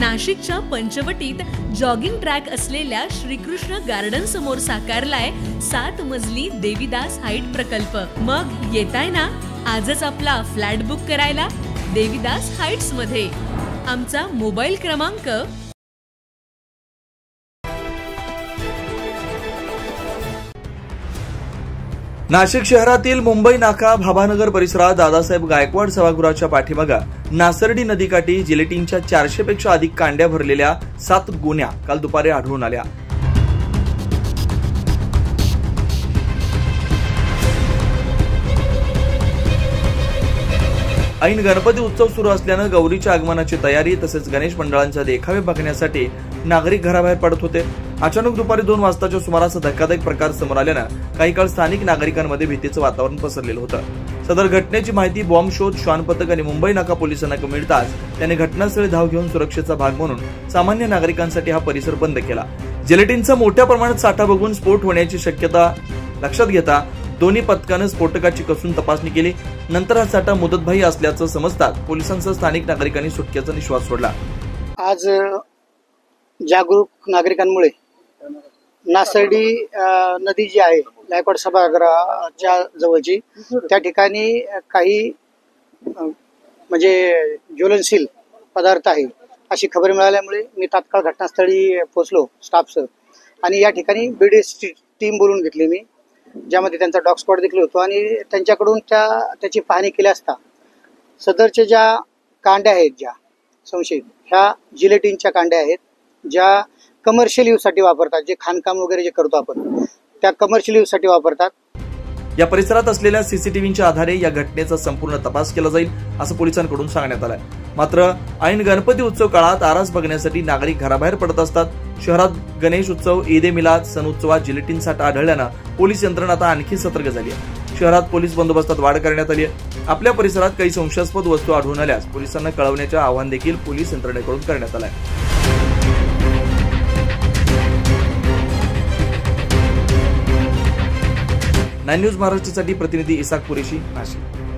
नाशिकच्या पंचवटीत jogging track असलेल्या Shrikrishna garden समोर साकारलाय 7 मजली देवीदास हाईट प्रकल्प। मग येताय ना आजच आपला फ्लॅट बुक करायला देवीदास हाईट्स मध्ये। आमचा मोबाईल क्रमांक नाशिक शहरातील मुंबई नाका भाभानगर परिसरात दादासाहेब गायकवाड सभागृहाच्या पाठीमागे नासर्डी नदीकाठी जिलेटिनच्या 400 पेक्षा अधिक कांड्या भरलेल्या 7 गोण्या काल दुपारी आढळून आल्या। ऐन गणपती उत्सव सुरू असल्याने गौरीच्या आगमनाची तयारी तसेच गणेश मंडळांचे देखावे बघण्यासाठी नागरिक घराबाहेर पडत होते। अचानक दुपारी 2 वाजताच्या सुमारास धक्कादायक प्रकार समोर आल्याने काही काळ स्थानिक नागरिकांमध्ये भीतीचे वातावरण पसरलेलं होतं। सदर घटनेची माहिती बॉम्ब शोध श्वान पथक आणि मुंबई नाका पोलिसांना मिळताच त्यांनी घटनास्थळी धाव घेऊन सुरक्षेचा भाग म्हणून सामान्य नागरिकांसाठी हा परिसर बंद केला। जिलेटिनचा मोठ्या प्रमाणात साठा बघून स्फोट होण्याची शक्यता लक्षात घेता दोन्ही पथकाने स्फोटकाची कसून तपासणी केली। नंतर हा साठा मुदतबाह्य असल्याचं समजतात पोलिसांसह स्थानिक नागरिकांनी सुटकेचा निश्वास सोडला। आज जागरूक नागरिकांमुळे नासर्डी नदी जी आहे गायकवाड सभागृहाच्या जवळची त्या ठिकाणी काही म्हणजे ज्वलनशील पदार्थ आहे अशी खबर मिळाल्यामुळे मी तात्काळ घटनास्थळी पोहोचलो स्टाफसह आणि या ठिकाणी बीडीएस टीम बोलून घेतली मी, ज्यामध्ये त्यांचा डॉग स्क्वॉड देखील होतो आणि त्यांच्याकडून त्याची पाहणी केली असता सदरच्या ज्या कांड्या आहेत ज्या संशयित ह्या जिलेटिनच्या कांड्या आहेत ज्या कमर्शियल यूजसाठी वापरतात, जे खाणकाम वगैरे जे करतो आपण त्या कमर्शियल यूजसाठी वापरतात। या परिसरात असलेल्या सीसीटीव्हीच्या आधारे या घटनेचा संपूर्ण तपास केला जाईल असं पोलिसांकडून सांगण्यात आलंय। मात्र ऐन गणपती उत्सव काळात आरास बघण्यासाठी नागरिक घराबाहेर पडत असतात। शहरात गणेश उत्सव, ईद ए मिलाद सण उत्सवात जिलेटिन साठा आढळल्यानं पोलीस यंत्रणा आता आणखी सतर्क झाली आहे। शहरात पोलीस बंदोबस्तात वाढ करण्यात आली आहे। आपल्या परिसरात काही संशयास्पद वस्तू आढळून आल्यास पोलिसांना कळवण्याचे आवाहन देखील पोलीस यंत्रणेकडून करण्यात आलं आहे। 9 न्यूज महाराष्ट्रासाठी प्रतिनिधी इसाक कुरेशी, नाशिक।